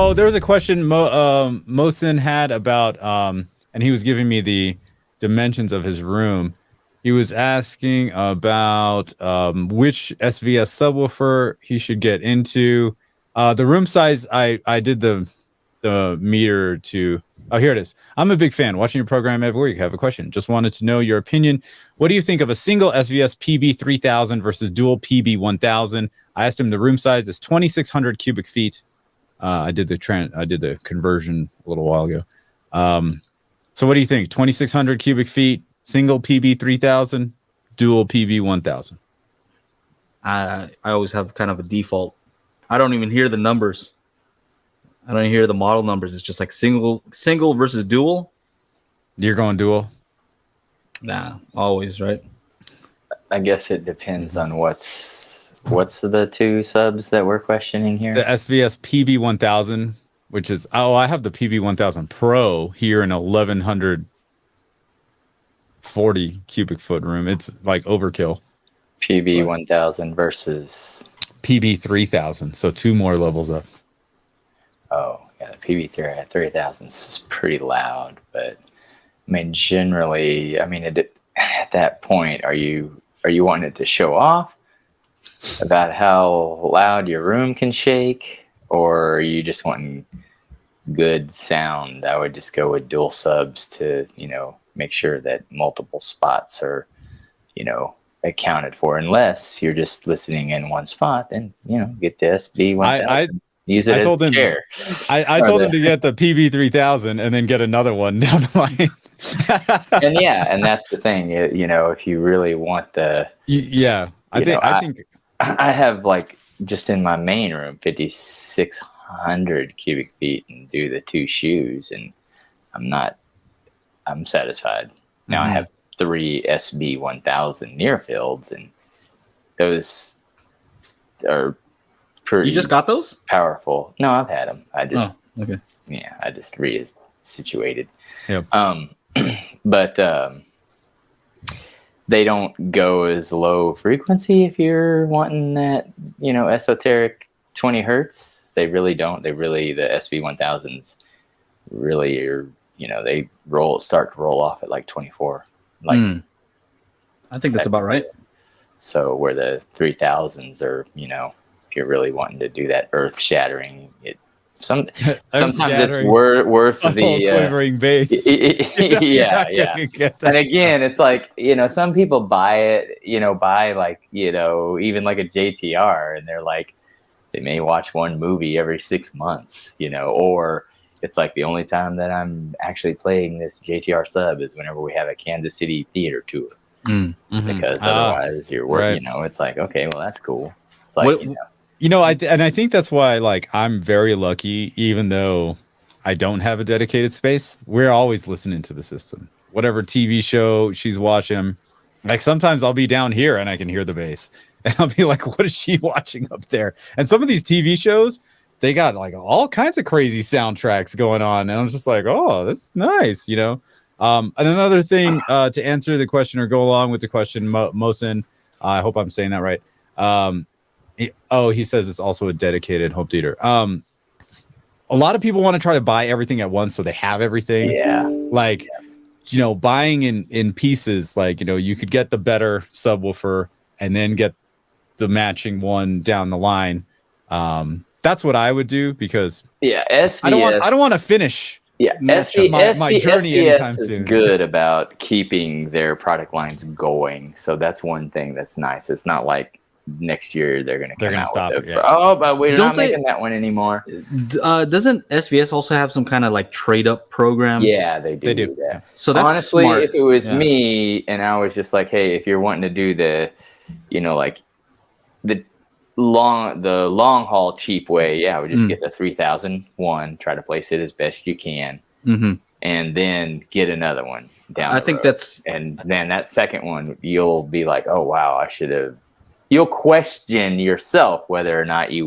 Oh, there was a question Mosin had about and he was giving me the dimensions of his room. He was asking about which SVS subwoofer he should get into. The room size, I did the meter to. Oh, here it is. I'm a big fan. Watching your program every week. I have a question. Just wanted to know your opinion. What do you think of a single SVS PB3000 versus dual PB1000? I asked him the room size is 2,600 cubic feet. I did the conversion a little while ago. So what do you think? 2,600 cubic feet, single PB3000, dual PB1000. I always have kind of a default. I don't even hear the numbers. I don't hear the model numbers. It's just like single versus dual. You're going dual? Nah, always, right? I guess it depends on what's the two subs that we're questioning here. The SVS PB1000, which is I have the PB1000 Pro here in 1,140 cubic foot room. It's like overkill. PB1000 versus PB3000, so 2 more levels up. Oh, yeah, the PB3000 is pretty loud, but I mean, generally, I mean, at that point, are you wanting it to show off about how loud your room can shake, or are you just wanting good sound? I would just go with dual subs to, make sure that multiple spots are, accounted for. Unless you're just listening in one spot, then, get the SB1000. Use it as a chair. I told him to get the PB3000 and then get another one down the line. and that's the thing. If you really want the I think I have like just in my main room 5,600 cubic feet and do the 2 shoes, and I'm satisfied. Now I have 3 SB1000 near fields, and those are pretty. You just got those? Powerful. No, I've had them. I just okay. Yeah, I just resituated. Yep. But they don't go as low frequency if you're wanting that, esoteric 20 hertz. They really don't. The SB1000s really are, they start to roll off at like 24. I think that's about right. So where the 3000s are, if you're really wanting to do that earth shattering, sometimes it's worth the quivering bass. Yeah. And again, it's like, some people buy it, buy like, even like a JTR, and they're like, they may watch one movie every 6 months, or it's like the only time that I'm actually playing this JTR sub is whenever we have a Kansas City theater tour. Because otherwise you're working, right. It's like, okay, well, that's cool. It's like, I think that's why, like, I'm very lucky, even though I don't have a dedicated space. We're always listening to the system. Whatever TV show she's watching, like sometimes I'll be down here and I can hear the bass, and I'll be like, "What is she watching up there?" And some of these TV shows, they got like all kinds of crazy soundtracks going on, and I'm just like, "Oh, that's nice," And another thing to answer the question or go along with the question, Mosin, I hope I'm saying that right. He says it's also a dedicated home theater. A lot of people want to try to buy everything at once so they have everything. Yeah. Like, buying in pieces, like, you could get the better subwoofer and then get the matching one down the line. That's what I would do, because SVS, I don't want to finish my journey SVS anytime is soon. Good about keeping their product lines going. So that's one thing that's nice. It's not like next year they're going to stop it. But we're not making that one anymore. Doesn't SVS also have some kind of like trade up program? Yeah, they do. Yeah. So that's honestly smart. If it was me and I was just like, hey, if you're wanting to do the, like the long haul cheap way, I would just get the 3001, try to place it as best you can, and then get another one down. I think that's, and then that second one, you'll be like, oh wow, I should have. You'll question yourself whether or not you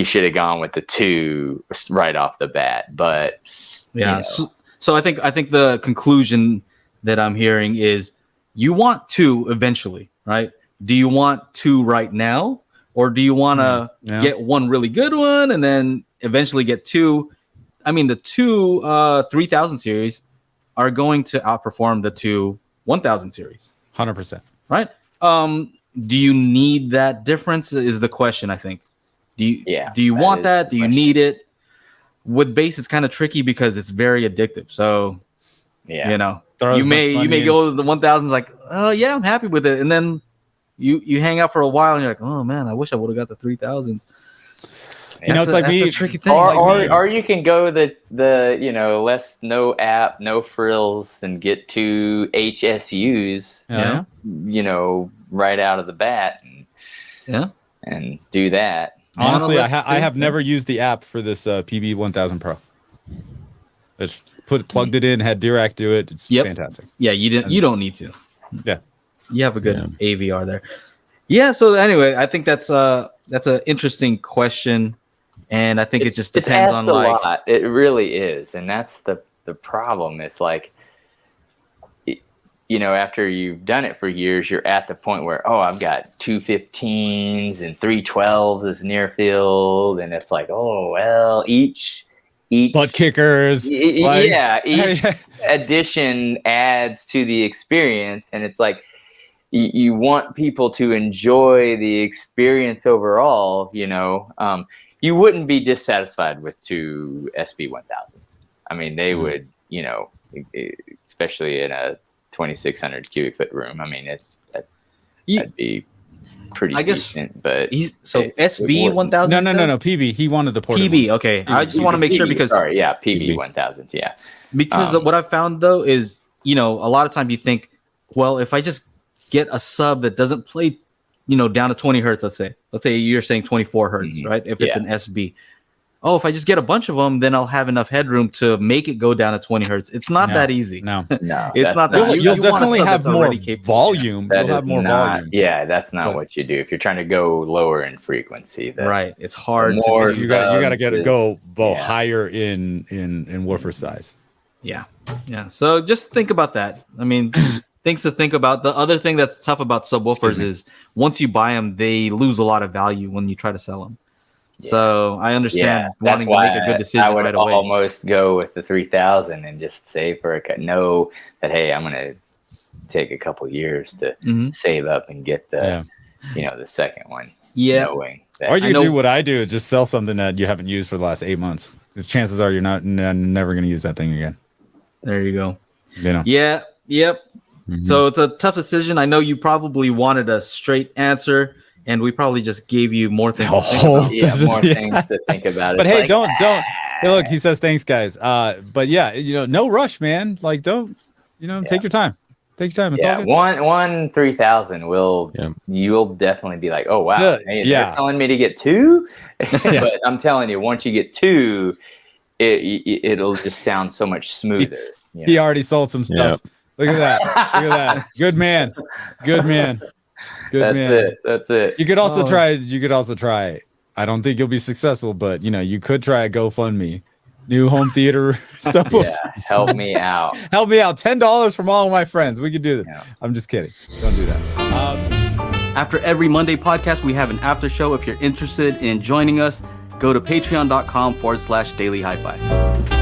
should have gone with the 2 right off the bat. But so I think the conclusion that I'm hearing is you want 2 eventually, right? Do you want 2 right now, or do you want to get one really good one and then eventually get two, I mean, the two 3000 series are going to outperform the two 1000 series. 100%. Right? Do you need that difference? Is the question, I think. Do you want that? Do you need it? With base, it's kind of tricky because it's very addictive. So, you know, you may go to the 1000s like, oh yeah, I'm happy with it, and then you hang out for a while and you're like, oh man, I wish I would have got the 3000s. You know, it's like a tricky thing. Or you can go the you know, no app, no frills, and get two HSUs. Yeah. You know, right out of the bat, and do that. Honestly, I have never used the app for this PB 1000 Pro. Just plugged it in, had Dirac do it. It's fantastic. Yeah, you don't need to. Yeah, you have a good AVR there. Yeah. So anyway, I think that's an interesting question. And I think it just depends on like a lot. It really is, and that's the problem. It's like, you know, after you've done it for years, you're at the point where I've got 215s and 312s as near field, and it's like, oh well, each butt kickers, each addition adds to the experience, and it's like you want people to enjoy the experience overall, you know. You wouldn't be dissatisfied with two SB 1000s. I mean, they would, you know, especially in a 2,600 cubic foot room. I mean, that'd be pretty decent. But SB 1000. No. PB. He wanted the portable. PB. Okay, I just want to make sure because PB 1000s. Yeah, because what I found though is, you know, a lot of times you think, well, if I just get a sub that doesn't play, you know, down to 20 hertz, let's say you're saying 24 hertz, right? If it's an SB, if I just get a bunch of them, then I'll have enough headroom to make it go down to 20 hertz. It's not that easy. No, it's not that. You'll definitely have more volume. You'll have more volume. Yeah, that's not what you do if you're trying to go lower in frequency. Right, it's hard. You got to go higher in woofer size. Yeah. So just think about that. I mean. Things to think about. The other thing that's tough about subwoofers is once you buy them, they lose a lot of value when you try to sell them. Yeah. So I understand wanting to make a good decision. I would right away. almost go with the 3000 and just save for know that, hey, I'm going to take a couple years to save up and get the the second one. Yeah. Knowing that or you do what I do, just sell something that you haven't used for the last 8 months. Because chances are you're never going to use that thing again. There you go. You know. Yeah. Yep. So it's a tough decision. I know you probably wanted a straight answer, and we probably just gave you more things to think about. More things to think about. But hey, don't. Hey, look, he says thanks, guys. But yeah, you know, no rush, man. Like, don't, take your time. Take your time. It's all good. One 3000 you'll definitely be like, oh wow, they're telling me to get two. But I'm telling you, once you get two, it'll just sound so much smoother. He already sold some stuff. Yeah. Look at that. Good man. That's it. You could also try. I don't think you'll be successful, but you could try a GoFundMe. New home theater. Help me out. Help me out. $10 from all of my friends. We could do that. Yeah. I'm just kidding. Don't do that. After every Monday podcast, we have an after show. If you're interested in joining us, go to patreon.com/Daily HiFi.